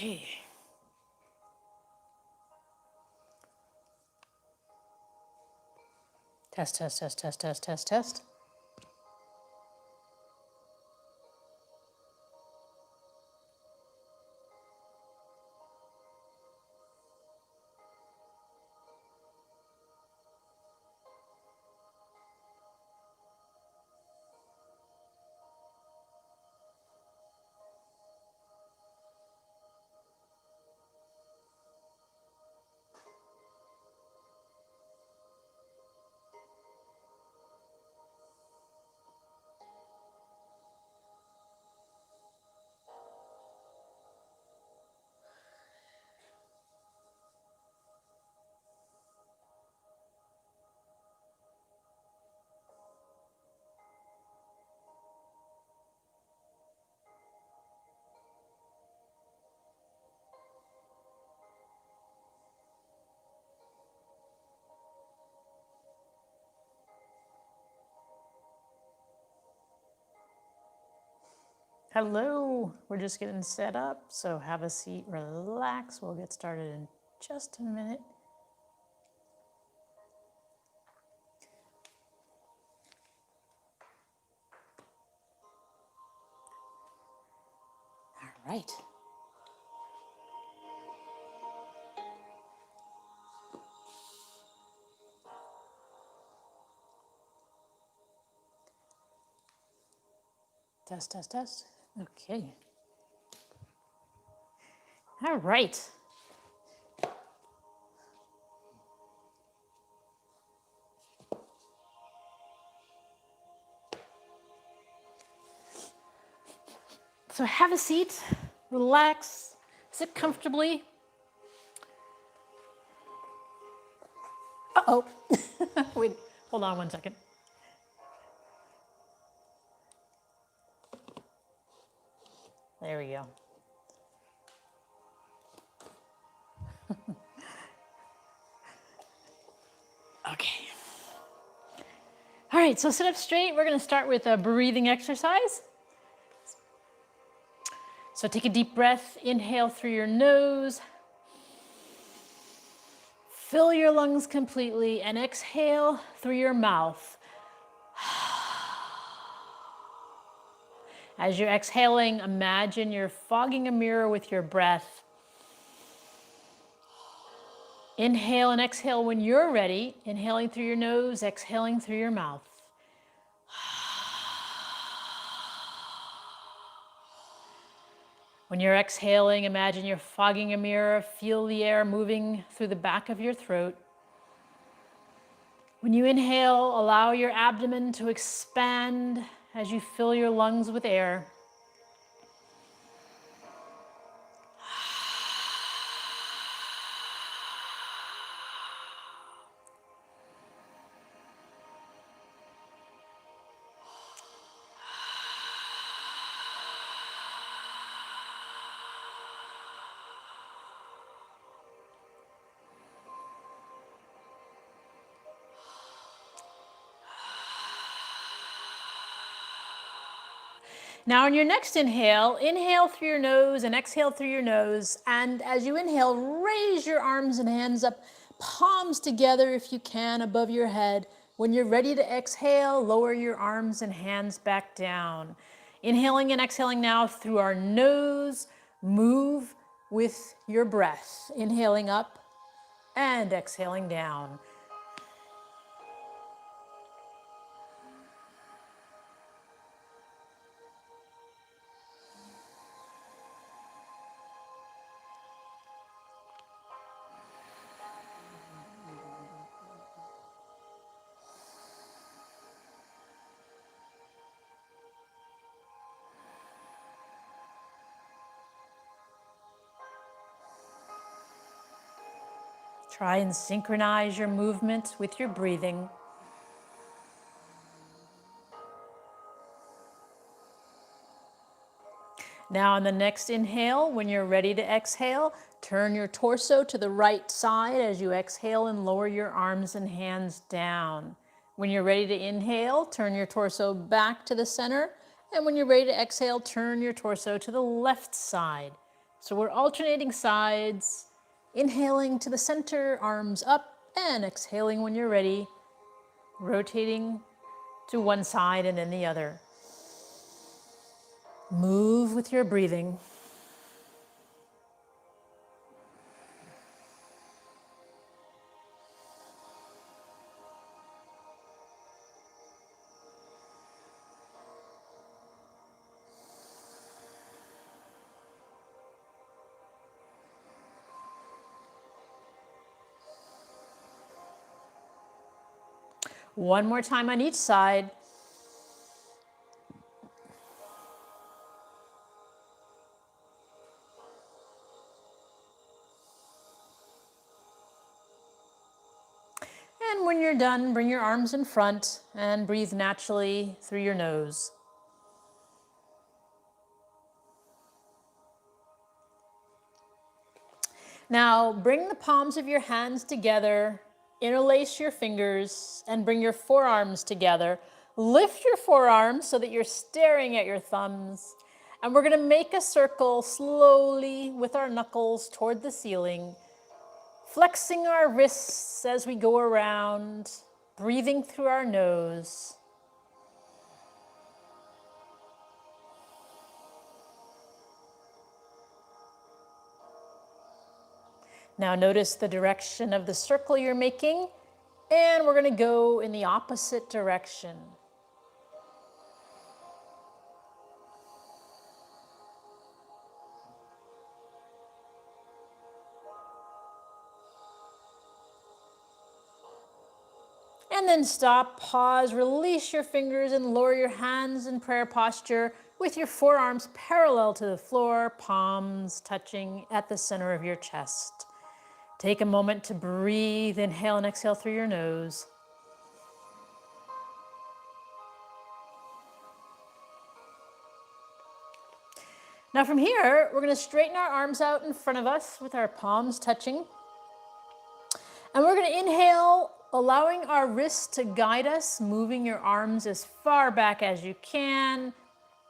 Okay. Test, test, test, test, test, test, test. Hello, we're just getting set up, so have a seat, relax. We'll get started in just a minute. All right. Test, test, test. Okay. All right. So have a seat, relax, sit comfortably. Uh-oh. Wait, hold on one second. There we go. Okay. All right, so sit up straight. We're going to start with a breathing exercise. So take a deep breath, inhale through your nose. Fill your lungs completely and exhale through your mouth. As you're exhaling, imagine you're fogging a mirror with your breath. Inhale and exhale when you're ready. Inhaling through your nose, exhaling through your mouth. When you're exhaling, imagine you're fogging a mirror. Feel the air moving through the back of your throat. When you inhale, allow your abdomen to expand as you fill your lungs with air. Now on your next inhale, inhale through your nose and exhale through your nose. And as you inhale, raise your arms and hands up, palms together if you can above your head. When you're ready to exhale, lower your arms and hands back down. Inhaling and exhaling now through our nose. Move with your breath. Inhaling up and exhaling down. Try and synchronize your movement with your breathing. Now on the next inhale, when you're ready to exhale, turn your torso to the right side as you exhale and lower your arms and hands down. When you're ready to inhale, turn your torso back to the center. And when you're ready to exhale, turn your torso to the left side. So we're alternating sides, inhaling to the center, arms up, and exhaling when you're ready, rotating to one side and then the other. Move with your breathing. One more time on each side. And when you're done, bring your arms in front and breathe naturally through your nose. Now, bring the palms of your hands together, interlace your fingers, and bring your forearms together. Lift your forearms so that you're staring at your thumbs. And we're going to make a circle slowly with our knuckles toward the ceiling, flexing our wrists as we go around, breathing through our nose. Now notice the direction of the circle you're making, and we're going to go in the opposite direction. And then stop, pause, release your fingers, and lower your hands in prayer posture with your forearms parallel to the floor, palms touching at the center of your chest. Take a moment to breathe, inhale and exhale through your nose. Now from here, we're going to straighten our arms out in front of us with our palms touching. And we're going to inhale, allowing our wrists to guide us, moving your arms as far back as you can.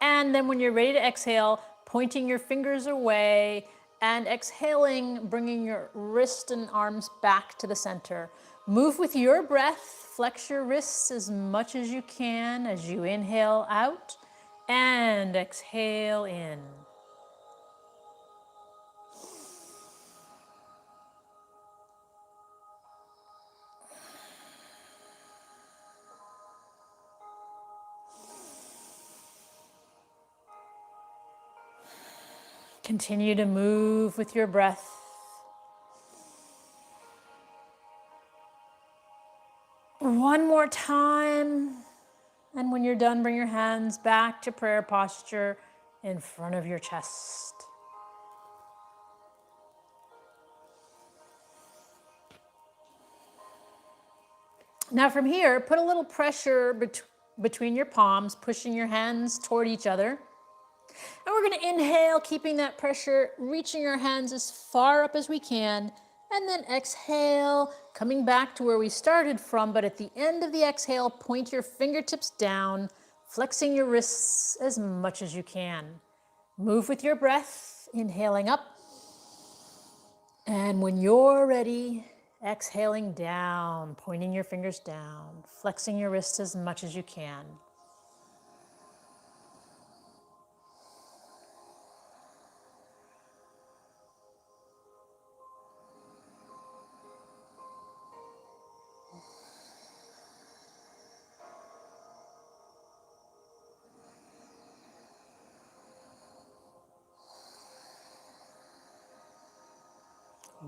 And then when you're ready to exhale, pointing your fingers away and exhaling, bringing your wrist and arms back to the center. Move with your breath, flex your wrists as much as you can as you inhale out and exhale in. Continue to move with your breath. One more time. And when you're done, bring your hands back to prayer posture in front of your chest. Now from here, put a little pressure between your palms, pushing your hands toward each other. And we're going to inhale, keeping that pressure, reaching our hands as far up as we can, and then exhale, coming back to where we started from, but at the end of the exhale, point your fingertips down, flexing your wrists as much as you can. Move with your breath, inhaling up, and when you're ready, exhaling down, pointing your fingers down, flexing your wrists as much as you can.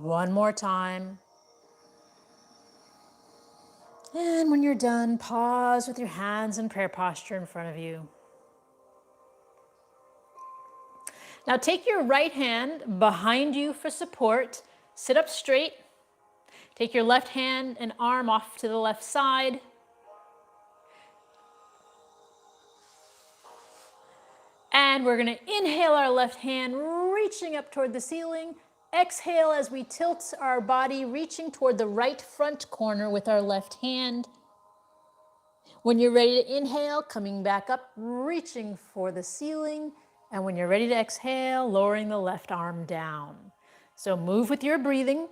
One more time. And when you're done, pause with your hands in prayer posture in front of you. Now take your right hand behind you for support. Sit up straight. Take your left hand and arm off to the left side. And we're going to inhale our left hand, reaching up toward the ceiling. Exhale as we tilt our body, reaching toward the right front corner with our left hand. When you're ready to inhale, coming back up, reaching for the ceiling. And when you're ready to exhale, lowering the left arm down. So move with your breathing.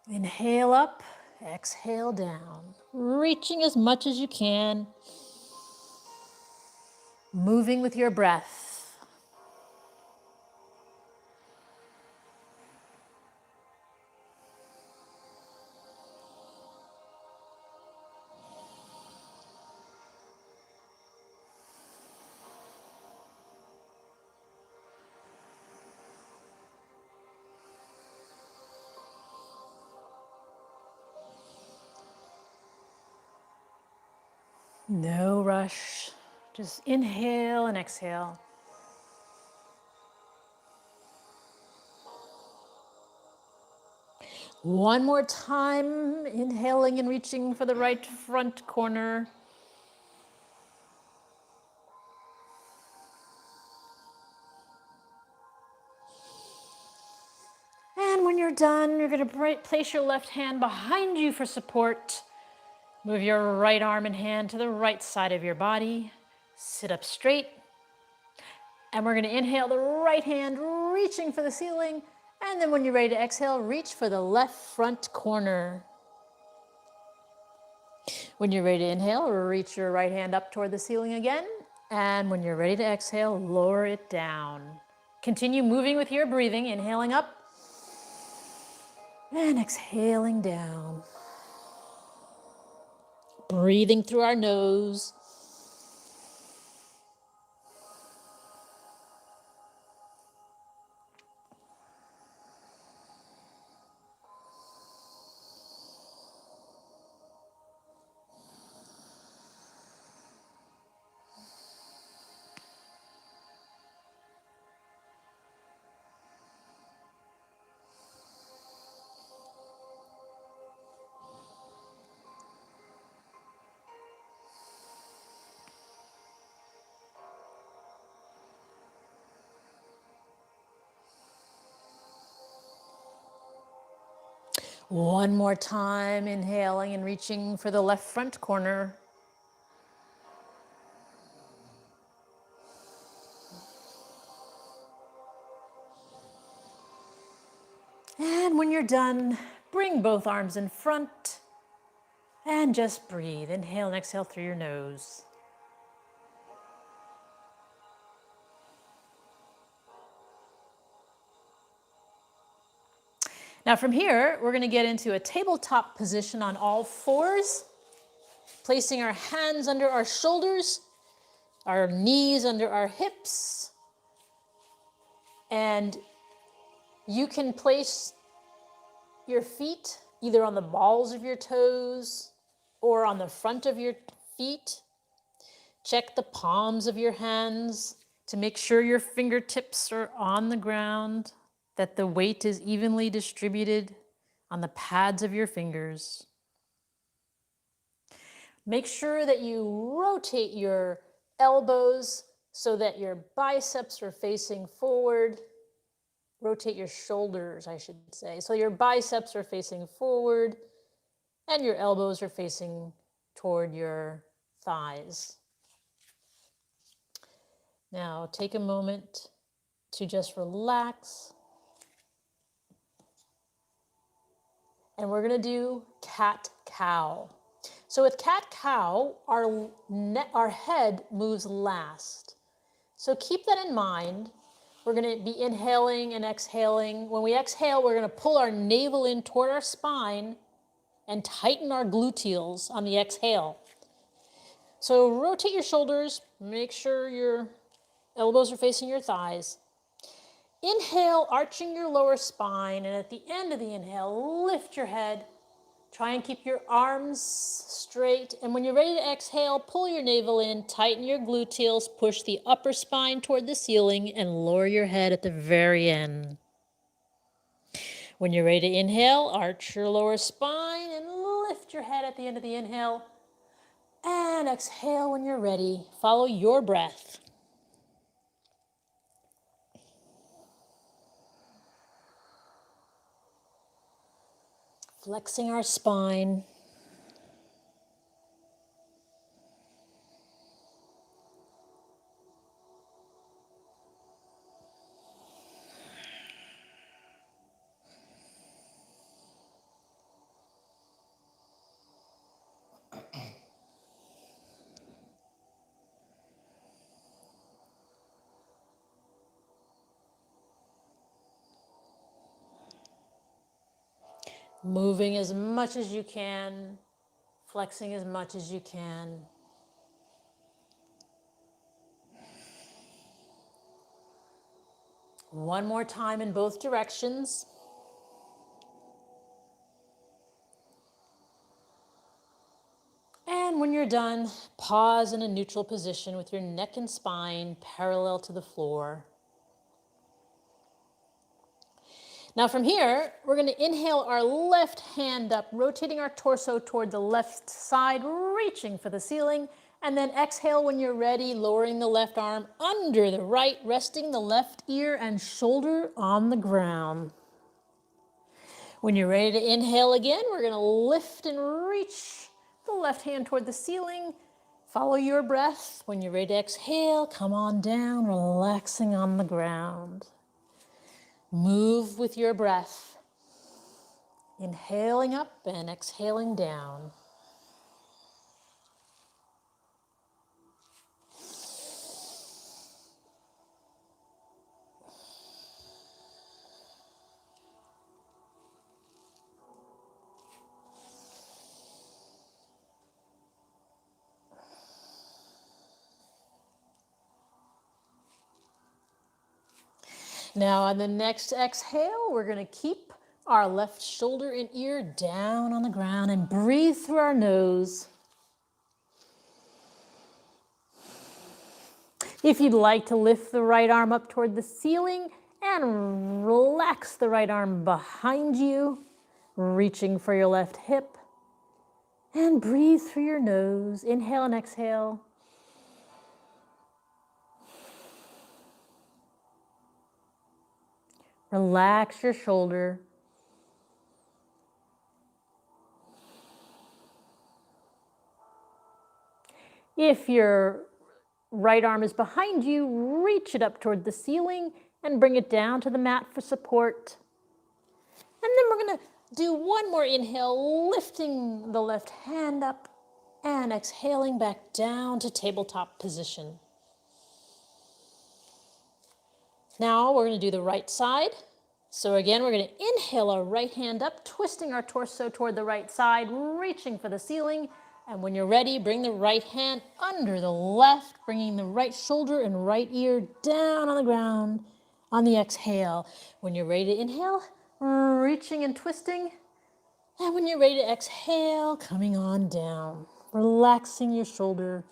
Inhale up, exhale down. Reaching as much as you can. Moving with your breath. No rush. Just inhale and exhale. One more time, inhaling and reaching for the right front corner. And when you're done, you're going to place your left hand behind you for support. Move your right arm and hand to the right side of your body. Sit up straight. And we're going to inhale the right hand, reaching for the ceiling. And then when you're ready to exhale, reach for the left front corner. When you're ready to inhale, reach your right hand up toward the ceiling again. And when you're ready to exhale, lower it down. Continue moving with your breathing, inhaling up and exhaling down. Breathing through our nose. One more time, inhaling and reaching for the left front corner. And when you're done, bring both arms in front and just breathe. Inhale and exhale through your nose. Now from here, we're going to get into a tabletop position on all fours, placing our hands under our shoulders, our knees under our hips, and you can place your feet either on the balls of your toes or on the front of your feet. Check the palms of your hands to make sure your fingertips are on the ground, that the weight is evenly distributed on the pads of your fingers. Make sure that you rotate your elbows so that your biceps are facing forward. Rotate your shoulders, I should say. So your biceps are facing forward and your elbows are facing toward your thighs. Now take a moment to just relax. And we're going to do cat-cow. So with cat-cow, our head moves last. So keep that in mind. We're going to be inhaling and exhaling. When we exhale, we're going to pull our navel in toward our spine and tighten our gluteals on the exhale. So rotate your shoulders, make sure your elbows are facing your thighs. Inhale, arching your lower spine, and at the end of the inhale, lift your head. Try and keep your arms straight. And when you're ready to exhale, pull your navel in, tighten your gluteals, push the upper spine toward the ceiling, and lower your head at the very end. When you're ready to inhale, arch your lower spine and lift your head at the end of the inhale. And exhale when you're ready. Follow your breath. Flexing our spine. Moving as much as you can, flexing as much as you can. One more time in both directions. And when you're done, pause in a neutral position with your neck and spine parallel to the floor. Now from here, we're going to inhale our left hand up, rotating our torso toward the left side, reaching for the ceiling. And then exhale when you're ready, lowering the left arm under the right, resting the left ear and shoulder on the ground. When you're ready to inhale again, we're going to lift and reach the left hand toward the ceiling. Follow your breath. When you're ready to exhale, come on down, relaxing on the ground. Move with your breath. Inhaling up and exhaling down. Now on the next exhale, we're going to keep our left shoulder and ear down on the ground and breathe through our nose. If you'd like to lift the right arm up toward the ceiling and relax the right arm behind you, reaching for your left hip, and breathe through your nose. Inhale and exhale. Relax your shoulder. If your right arm is behind you, reach it up toward the ceiling and bring it down to the mat for support. And then we're going to do one more inhale, lifting the left hand up and exhaling back down to tabletop position. Now we're going to do the right side. So again, we're going to inhale our right hand up, twisting our torso toward the right side, reaching for the ceiling. And when you're ready, bring the right hand under the left, bringing the right shoulder and right ear down on the ground on the exhale. When you're ready to inhale, reaching and twisting. And when you're ready to exhale, coming on down, relaxing your shoulder.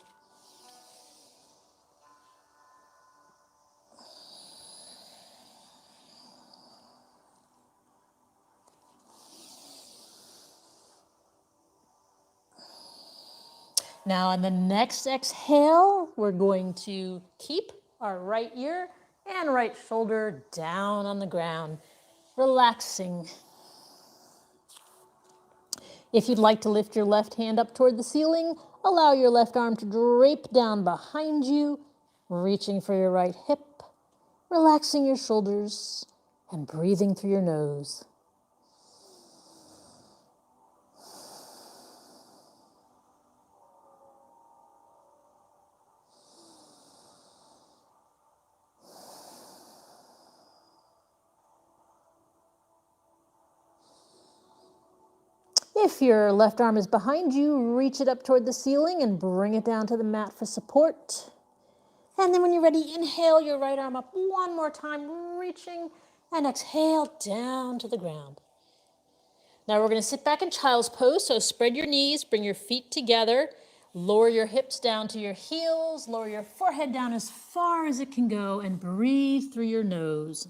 Now on the next exhale, we're going to keep our right ear and right shoulder down on the ground, relaxing. If you'd like to lift your left hand up toward the ceiling, allow your left arm to drape down behind you, reaching for your right hip, relaxing your shoulders, and breathing through your nose. If your left arm is behind you, reach it up toward the ceiling and bring it down to the mat for support. And then when you're ready, inhale your right arm up one more time, reaching, and exhale down to the ground. Now we're going to sit back in child's pose, so spread your knees, bring your feet together, lower your hips down to your heels, lower your forehead down as far as it can go, and breathe through your nose.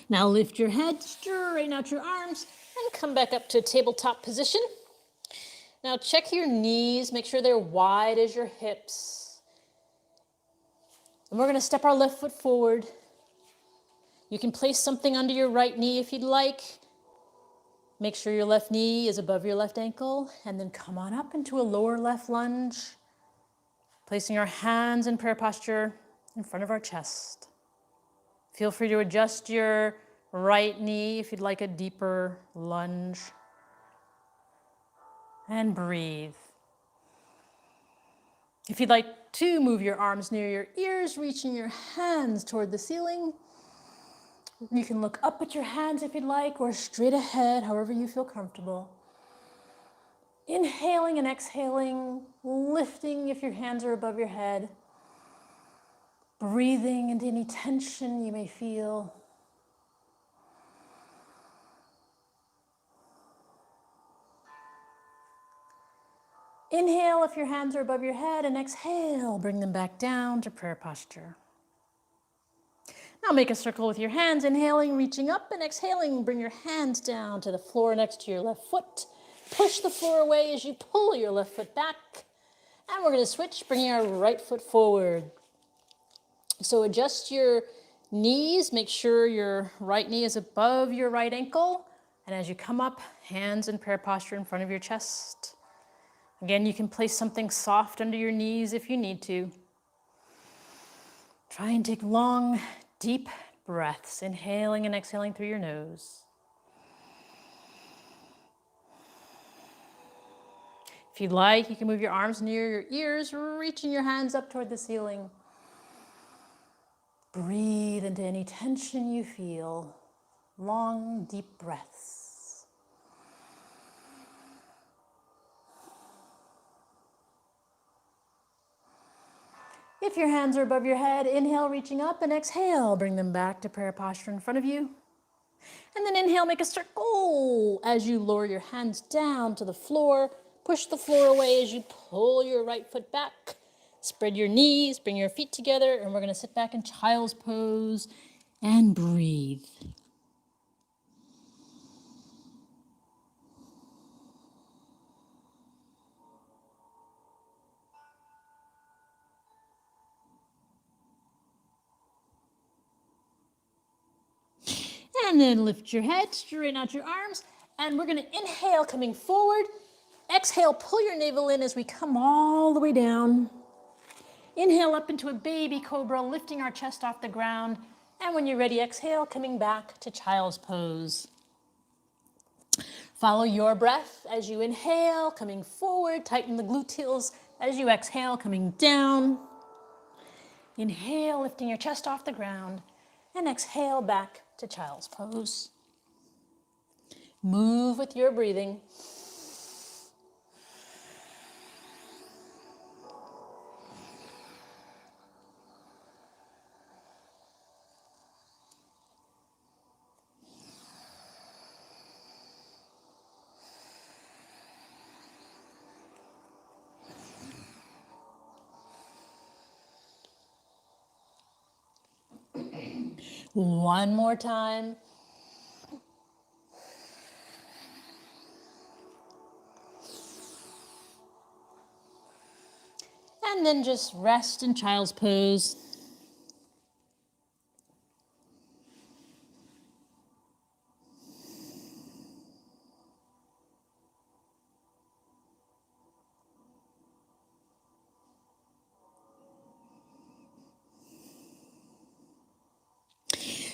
Now lift your head, straighten out your arms, and come back up to tabletop position. Now check your knees, make sure they're wide as your hips. And we're going to step our left foot forward. You can place something under your right knee if you'd like. Make sure your left knee is above your left ankle, and then come on up into a lower left lunge. Placing our hands in prayer posture in front of our chest. Feel free to adjust your right knee if you'd like a deeper lunge. And breathe. If you'd like to move your arms near your ears, reaching your hands toward the ceiling. You can look up at your hands if you'd like, or straight ahead, however you feel comfortable. Inhaling and exhaling, lifting if your hands are above your head. Breathing into any tension you may feel. Inhale if your hands are above your head, and exhale, bring them back down to prayer posture. Now make a circle with your hands, inhaling, reaching up, and exhaling, bring your hands down to the floor next to your left foot. Push the floor away as you pull your left foot back. And we're going to switch, bringing our right foot forward. So adjust your knees, make sure your right knee is above your right ankle. And as you come up, hands in prayer posture in front of your chest. Again, you can place something soft under your knees if you need to. Try and take long, deep breaths, inhaling and exhaling through your nose. If you'd like, you can move your arms near your ears, reaching your hands up toward the ceiling. Breathe into any tension you feel. Long, deep breaths. If your hands are above your head, inhale, reaching up, and exhale, bring them back to prayer posture in front of you. And then inhale, make a circle as you lower your hands down to the floor. Push the floor away as you pull your right foot back. Spread your knees, bring your feet together, and we're going to sit back in child's pose and breathe. And then lift your head, straighten out your arms, and we're going to inhale, coming forward. Exhale, pull your navel in as we come all the way down. Inhale up into a baby cobra, lifting our chest off the ground. And when you're ready, exhale, coming back to child's pose. Follow your breath as you inhale, coming forward. Tighten the gluteals as you exhale, coming down. Inhale, lifting your chest off the ground. And exhale back to child's pose. Move with your breathing. One more time. And then just rest in child's pose.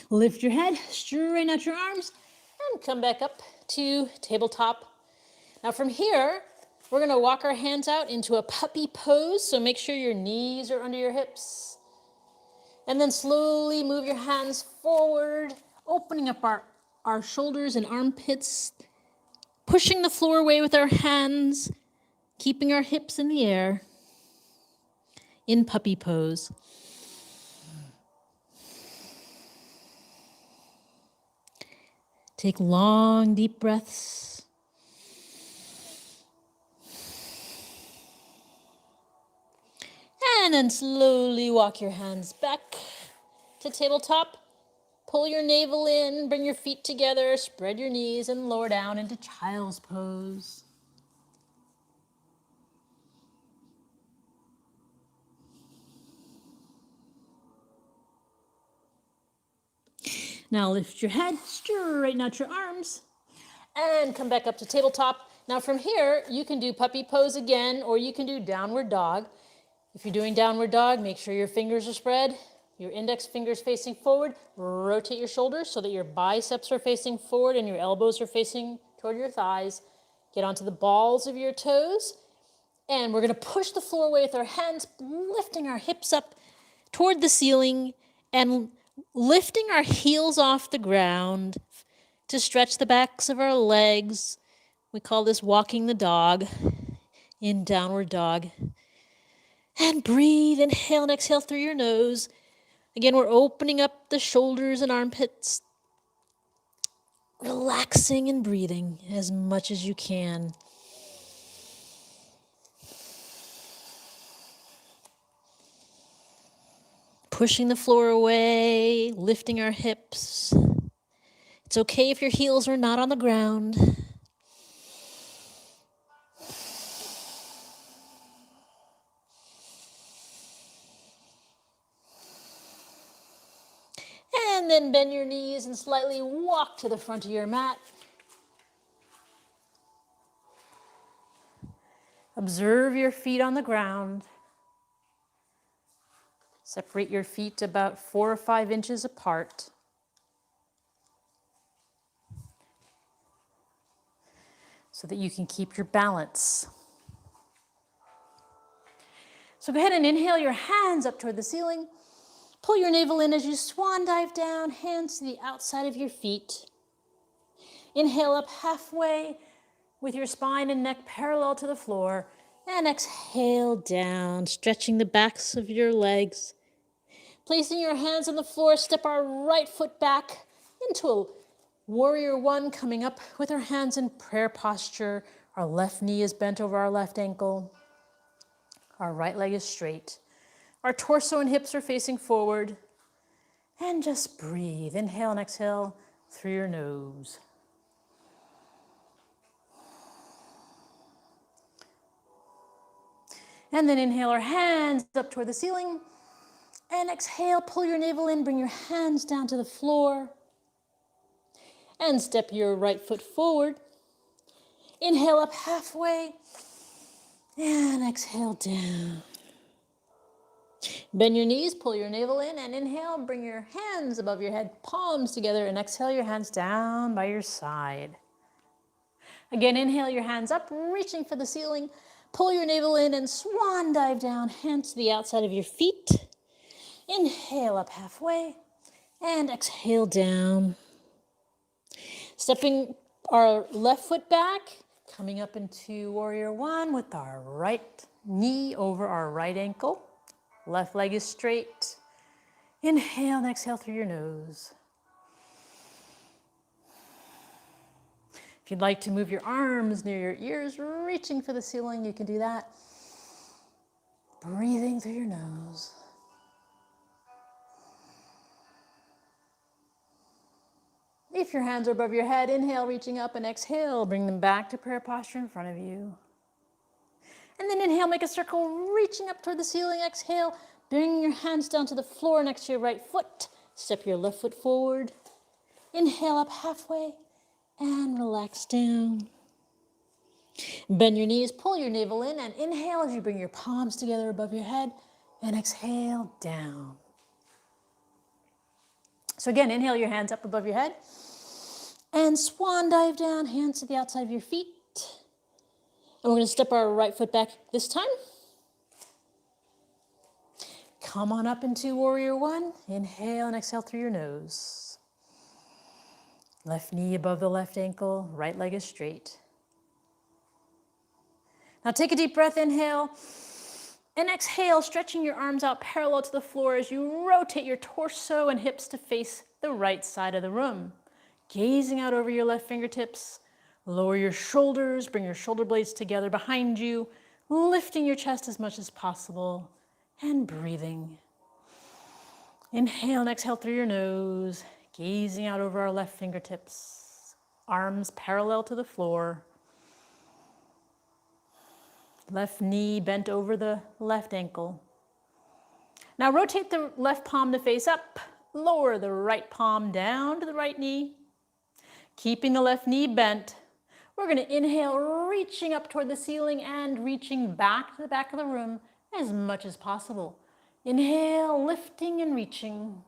Lift your head, straighten out your arms, and come back up to tabletop. Now from here, we're going to walk our hands out into a puppy pose, so make sure your knees are under your hips. And then slowly move your hands forward, opening up our shoulders and armpits, pushing the floor away with our hands, keeping our hips in the air in puppy pose. Take long, deep breaths. And then slowly walk your hands back to tabletop. Pull your navel in, bring your feet together, spread your knees, and lower down into child's pose. Now lift your head, straighten out your arms, and come back up to tabletop. Now from here, you can do puppy pose again, or you can do downward dog. If you're doing downward dog, make sure your fingers are spread, your index fingers facing forward. Rotate your shoulders so that your biceps are facing forward and your elbows are facing toward your thighs. Get onto the balls of your toes. And we're going to push the floor away with our hands, lifting our hips up toward the ceiling and lifting our heels off the ground to stretch the backs of our legs. We call this walking the dog in downward dog. And breathe, inhale and exhale through your nose. Again, we're opening up the shoulders and armpits, relaxing and breathing as much as you can. Pushing the floor away, lifting our hips. It's okay if your heels are not on the ground. And then bend your knees and slightly walk to the front of your mat. Observe your feet on the ground. Separate your feet about 4 or 5 inches apart. So that you can keep your balance. So go ahead and inhale your hands up toward the ceiling. Pull your navel in as you swan dive down, hands to the outside of your feet. Inhale up halfway with your spine and neck parallel to the floor. And exhale down, stretching the backs of your legs. Placing your hands on the floor, step our right foot back into a warrior one, coming up with our hands in prayer posture. Our left knee is bent over our left ankle. Our right leg is straight. Our torso and hips are facing forward. And just breathe. Inhale and exhale through your nose. And then inhale our hands up toward the ceiling. And exhale, pull your navel in, bring your hands down to the floor. And step your right foot forward. Inhale up halfway. And exhale down. Bend your knees, pull your navel in, and inhale, bring your hands above your head, palms together, and exhale your hands down by your side. Again, inhale your hands up, reaching for the ceiling. Pull your navel in and swan dive down, hands to the outside of your feet. Inhale up halfway, and exhale down. Stepping our left foot back, coming up into warrior one with our right knee over our right ankle. Left leg is straight. Inhale and exhale through your nose. If you'd like to move your arms near your ears, reaching for the ceiling, you can do that. Breathing through your nose. If your hands are above your head, inhale, reaching up, and exhale, bring them back to prayer posture in front of you. And then inhale, make a circle, reaching up toward the ceiling. Exhale, bring your hands down to the floor next to your right foot. Step your left foot forward. Inhale up halfway and relax down. Bend your knees, pull your navel in, and inhale as you bring your palms together above your head, and exhale down. So again, inhale your hands up above your head, and swan dive down, hands to the outside of your feet. And we're going to step our right foot back this time. Come on up into warrior one. Inhale and exhale through your nose. Left knee above the left ankle, right leg is straight. Now take a deep breath, inhale, and exhale, stretching your arms out parallel to the floor as you rotate your torso and hips to face the right side of the room. Gazing out over your left fingertips, lower your shoulders, bring your shoulder blades together behind you, lifting your chest as much as possible, and breathing. Inhale and exhale through your nose, gazing out over our left fingertips, arms parallel to the floor. Left knee bent over the left ankle. Now rotate the left palm to face up. Lower the right palm down to the right knee. Keeping the left knee bent, we're going to inhale, reaching up toward the ceiling and reaching back to the back of the room as much as possible. Inhale, lifting and reaching.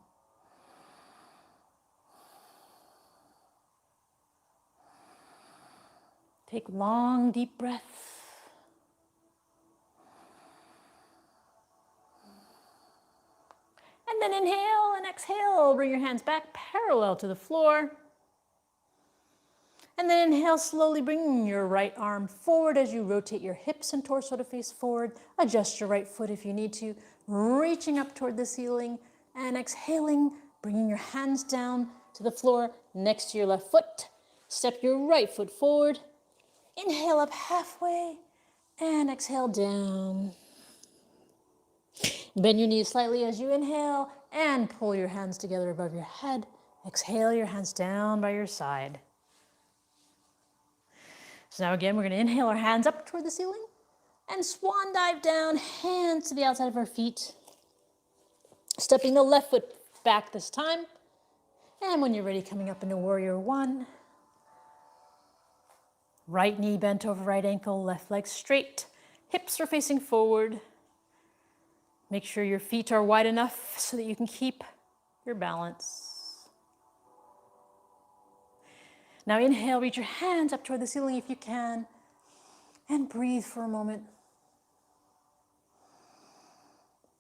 Take long, deep breaths. And then inhale and exhale. Bring your hands back parallel to the floor. And then inhale, slowly bring your right arm forward as you rotate your hips and torso to face forward. Adjust your right foot if you need to, reaching up toward the ceiling. And exhaling, bringing your hands down to the floor next to your left foot. Step your right foot forward. Inhale up halfway and exhale down. Bend your knees slightly as you inhale and pull your hands together above your head. Exhale your hands down by your side. So now again, we're going to inhale our hands up toward the ceiling and swan dive down, hands to the outside of our feet. Stepping the left foot back this time. And when you're ready, coming up into warrior one. Right knee bent over right ankle, left leg straight. Hips are facing forward. Make sure your feet are wide enough so that you can keep your balance. Now inhale, reach your hands up toward the ceiling if you can, and breathe for a moment.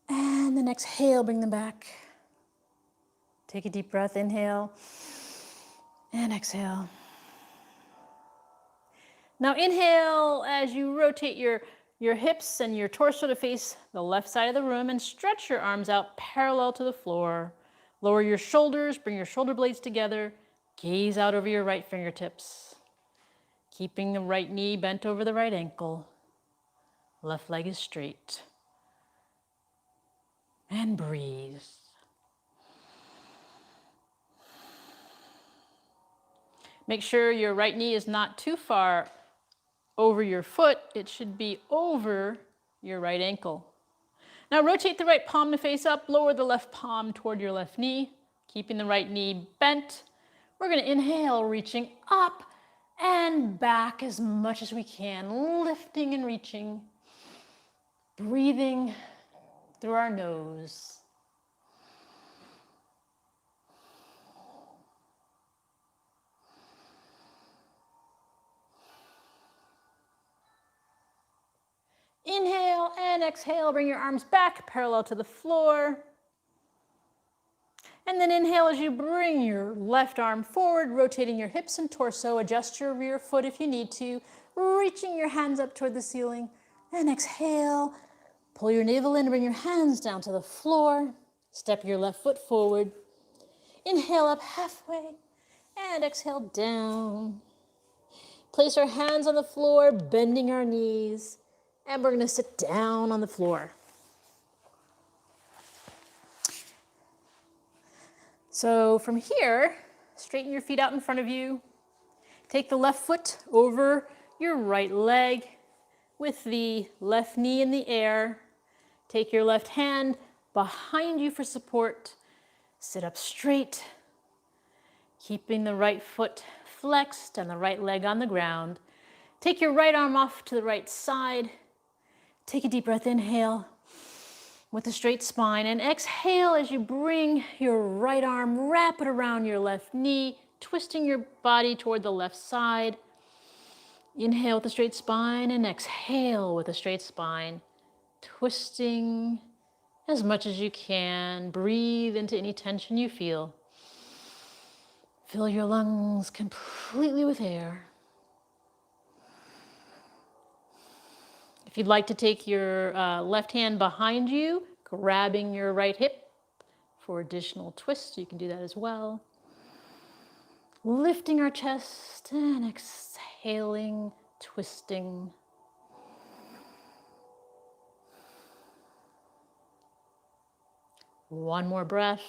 And then exhale, bring them back. Take a deep breath, inhale, and exhale. Now inhale as you rotate your hips and your torso to face the left side of the room and stretch your arms out parallel to the floor. Lower your shoulders, bring your shoulder blades together, gaze out over your right fingertips. Keeping the right knee bent over the right ankle. Left leg is straight. And breathe. Make sure your right knee is not too far over your foot. It should be over your right ankle. Now rotate the right palm to face up, lower the left palm toward your left knee, keeping the right knee bent. We're going to inhale, reaching up and back as much as we can, lifting and reaching, breathing through our nose. Inhale and exhale, bring your arms back parallel to the floor. And then inhale as you bring your left arm forward, rotating your hips and torso. Adjust your rear foot if you need to, reaching your hands up toward the ceiling. And exhale, pull your navel in, bring your hands down to the floor. Step your left foot forward. Inhale up halfway and exhale down. Place our hands on the floor, bending our knees. And we're going to sit down on the floor. So from here, straighten your feet out in front of you. Take the left foot over your right leg with the left knee in the air. Take your left hand behind you for support. Sit up straight, keeping the right foot flexed and the right leg on the ground. Take your right arm off to the right side. Take a deep breath, inhale with a straight spine, and exhale as you bring your right arm, wrap it around your left knee, twisting your body toward the left side. Inhale with a straight spine and exhale with a straight spine, twisting as much as you can. Breathe into any tension you feel. Fill your lungs completely with air. If you'd like to take your left hand behind you, grabbing your right hip for additional twists, you can do that as well. Lifting our chest and exhaling, twisting. One more breath.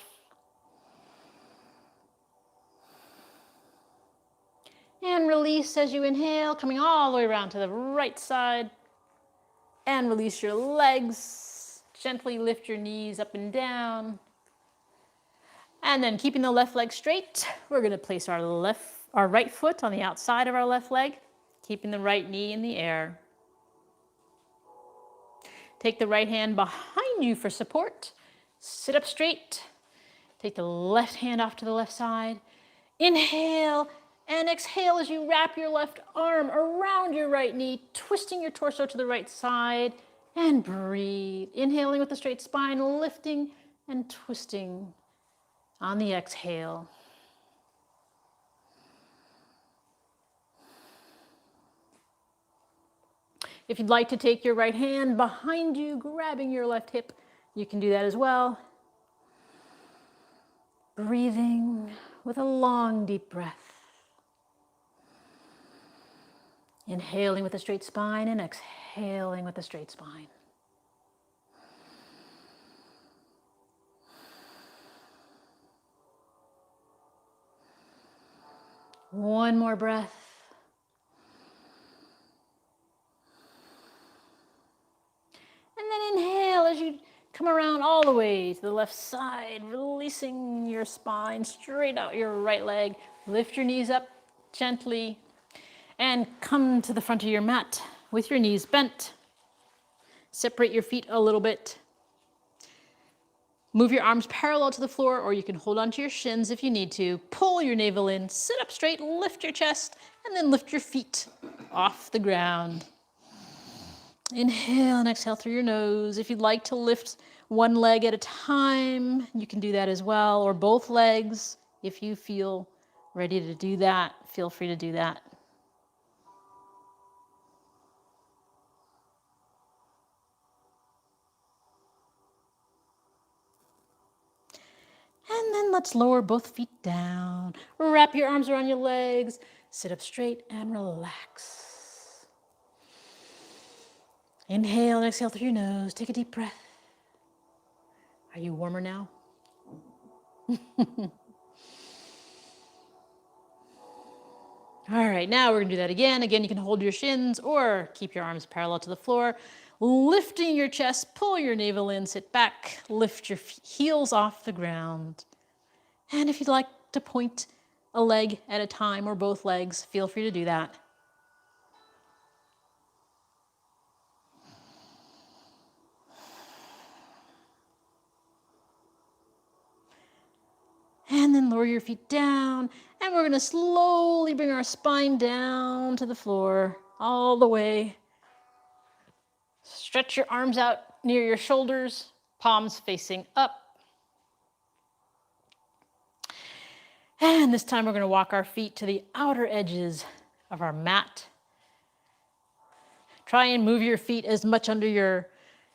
And release as you inhale, coming all the way around to the right side. And release your legs. Gently lift your knees up and down. And then keeping the left leg straight, we're going to place our right foot on the outside of our left leg, keeping the right knee in the air. Take the right hand behind you for support. Sit up straight. Take the left hand off to the left side. Inhale and exhale as you wrap your left arm around your right knee, twisting your torso to the right side, and breathe. Inhaling with a straight spine, lifting and twisting on the exhale. If you'd like to take your right hand behind you, grabbing your left hip, you can do that as well. Breathing with a long, deep breath. Inhaling with a straight spine and exhaling with a straight spine. One more breath. And then inhale as you come around all the way to the left side, releasing your spine straight out your right leg. Lift your knees up gently and come to the front of your mat with your knees bent. Separate your feet a little bit. Move your arms parallel to the floor, or you can hold onto your shins if you need to. Pull your navel in, sit up straight, lift your chest, and then lift your feet off the ground. Inhale and exhale through your nose. If you'd like to lift one leg at a time, you can do that as well, or both legs. If you feel ready to do that, feel free to do that. And then let's lower both feet down. Wrap your arms around your legs. Sit up straight and relax. Inhale and exhale through your nose. Take a deep breath. Are you warmer now? All right, now we're gonna do that again. Again, you can hold your shins or keep your arms parallel to the floor. Lifting your chest, pull your navel in, sit back, lift your heels off the ground. And if you'd like to point a leg at a time or both legs, feel free to do that. And then lower your feet down, and we're gonna slowly bring our spine down to the floor, all the way. Stretch your arms out near your shoulders, palms facing up. And this time we're gonna walk our feet to the outer edges of our mat. Try and move your feet as much under your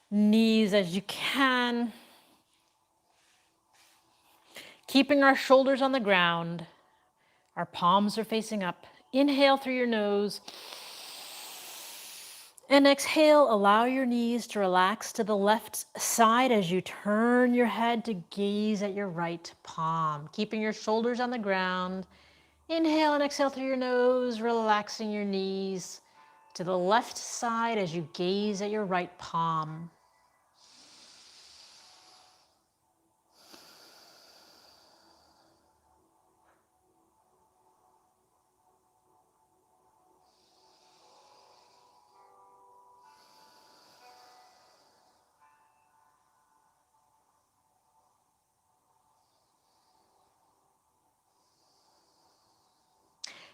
knees as you can. Keeping our shoulders on the ground. Our palms are facing up. Inhale through your nose. And exhale, allow your knees to relax to the left side as you turn your head to gaze at your right palm. Keeping your shoulders on the ground. Inhale and exhale through your nose, relaxing your knees to the left side as you gaze at your right palm.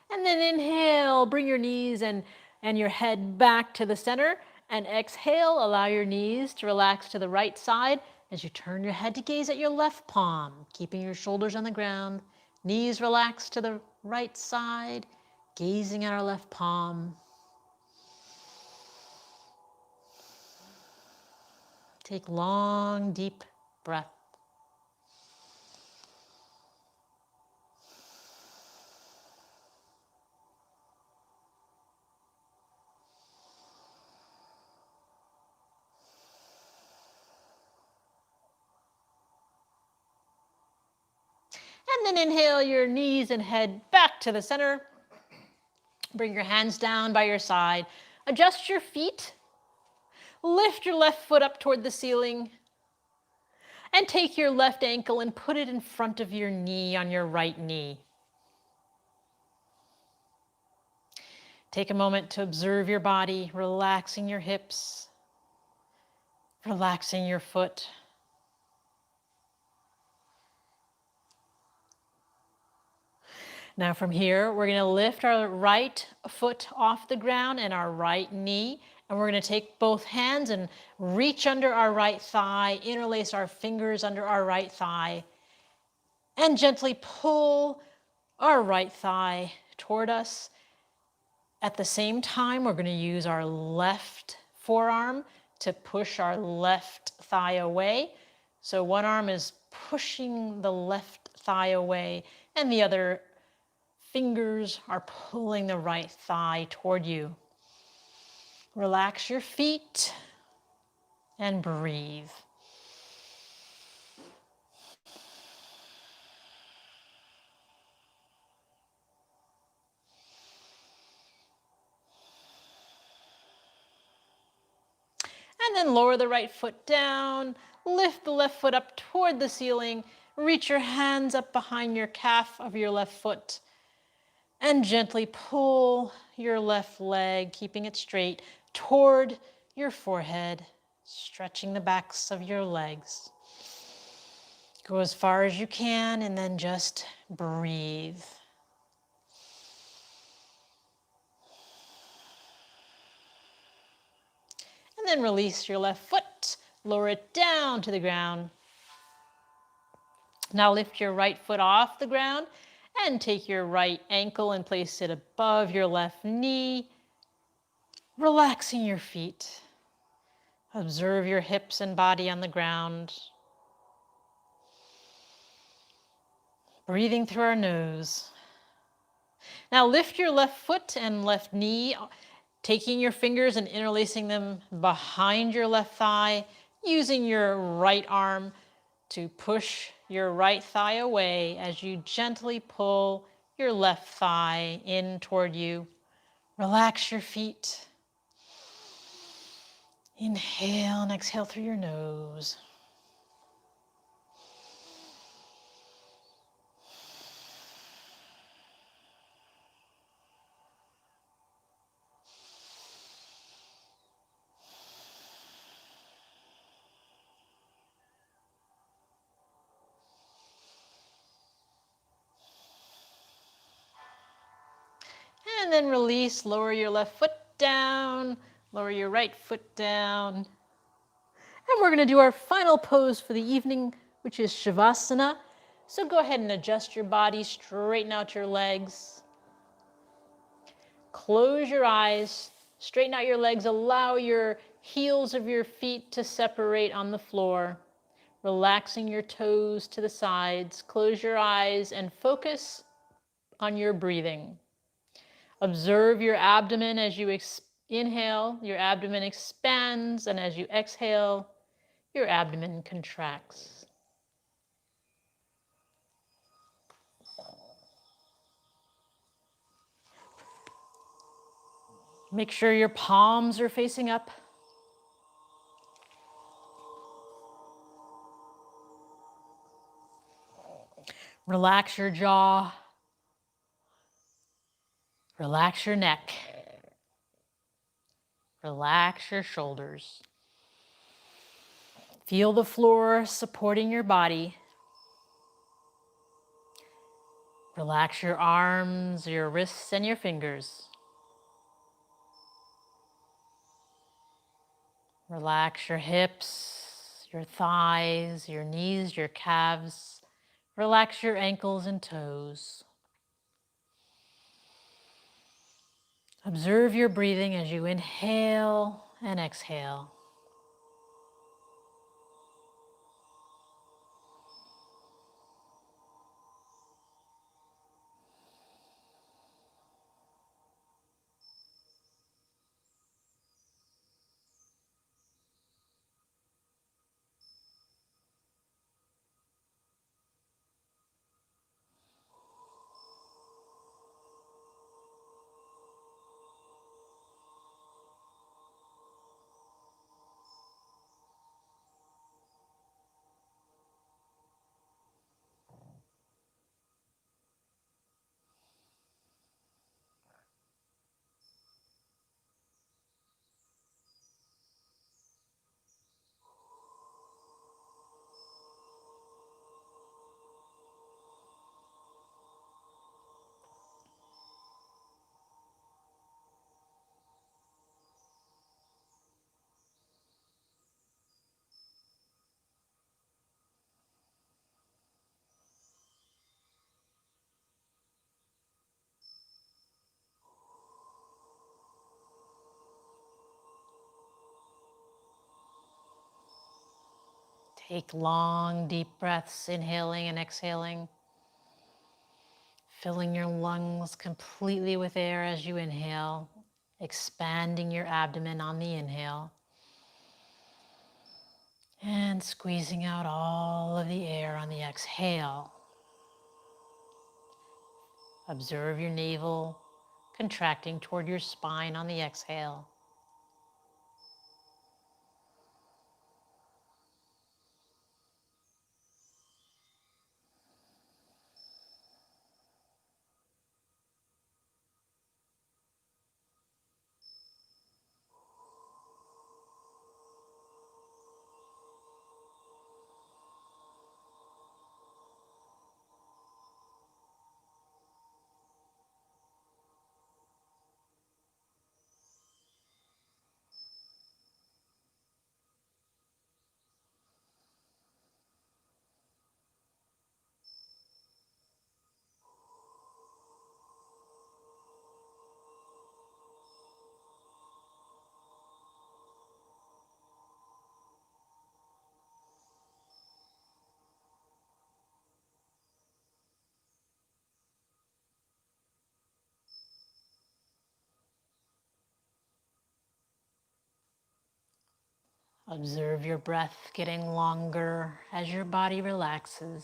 And then inhale, bring your knees and your head back to the center. And exhale, allow your knees to relax to the right side as you turn your head to gaze at your left palm, keeping your shoulders on the ground, knees relaxed to the right side, gazing at our left palm. Take long, deep breath. And then inhale your knees and head back to the center. Bring your hands down by your side. Adjust your feet. Lift your left foot up toward the ceiling. And take your left ankle and put it in front of your knee on your right knee. Take a moment to observe your body, relaxing your hips, Relaxing your foot. Now from here, we're going to lift our right foot off the ground and our right knee, and we're going to take both hands and reach under our right thigh, interlace our fingers under our right thigh, and gently pull our right thigh toward us. At the same time, we're going to use our left forearm to push our left thigh away. So one arm is pushing the left thigh away, and the other fingers are pulling the right thigh toward you. Relax your feet and breathe. And then lower the right foot down, lift the left foot up toward the ceiling, reach your hands up behind your calf of your left foot, and gently pull your left leg, keeping it straight, toward your forehead, stretching the backs of your legs. Go as far as you can and then just breathe. And then release your left foot, lower it down to the ground. Now lift your right foot off the ground and take your right ankle and place it above your left knee, relaxing your feet. Observe your hips and body on the ground. Breathing through our nose. Now lift your left foot and left knee, taking your fingers and interlacing them behind your left thigh, using your right arm to push your right thigh away as you gently pull your left thigh in toward you. Relax your feet. Inhale and exhale through your nose. And then release, lower your left foot down, lower your right foot down. And we're going to do our final pose for the evening, which is Shavasana. So go ahead and adjust your body, straighten out your legs. Close your eyes, straighten out your legs, allow your heels of your feet to separate on the floor. Relaxing your toes to the sides. Close your eyes and focus on your breathing. Observe your abdomen as you inhale, your abdomen expands, and as you exhale, your abdomen contracts. Make sure your palms are facing up. Relax your jaw. Relax your neck. Relax your shoulders. Feel the floor supporting your body. Relax your arms, your wrists, and your fingers. Relax your hips, your thighs, your knees, your calves. Relax your ankles and toes. Observe your breathing as you inhale and exhale. Take long, deep breaths, inhaling and exhaling. Filling your lungs completely with air as you inhale, expanding your abdomen on the inhale, and squeezing out all of the air on the exhale. Observe your navel contracting toward your spine on the exhale. Observe your breath getting longer as your body relaxes.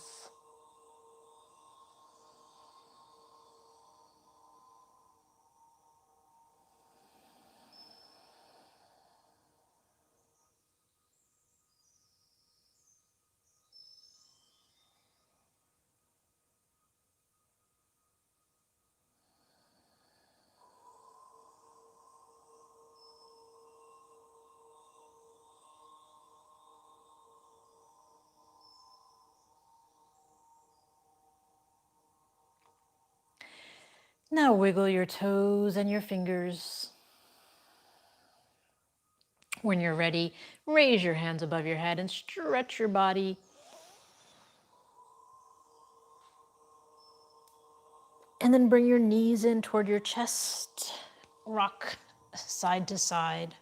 Now wiggle your toes and your fingers. When you're ready, raise your hands above your head and stretch your body. And then bring your knees in toward your chest. Rock side to side.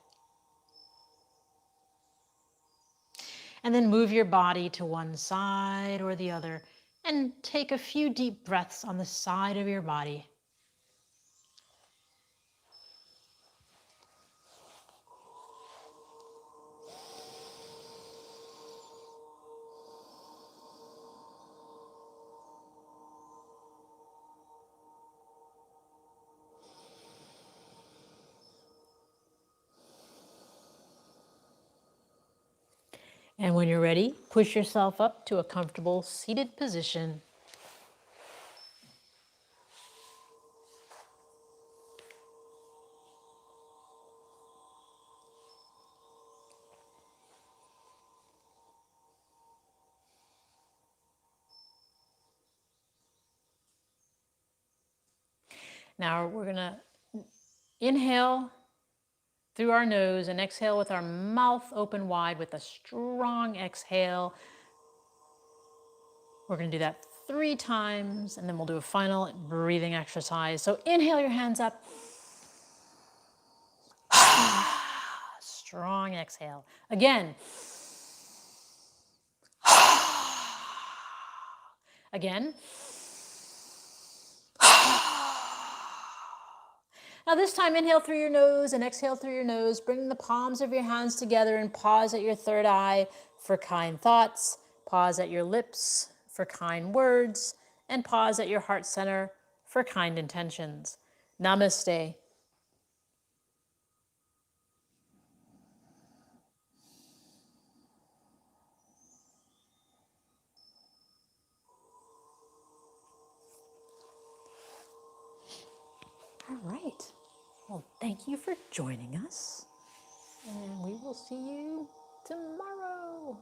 And then move your body to one side or the other and take a few deep breaths on the side of your body. And when you're ready, push yourself up to a comfortable seated position. Now we're gonna inhale through our nose and exhale with our mouth open wide with a strong exhale. We're going to do that 3 times, and then we'll do a final breathing exercise. So inhale your hands up. Strong exhale. Again. Again. Now this time, inhale through your nose and exhale through your nose. Bring the palms of your hands together and pause at your third eye for kind thoughts. Pause at your lips for kind words. And pause at your heart center for kind intentions. Namaste. All right. Well, thank you for joining us. And we will see you tomorrow.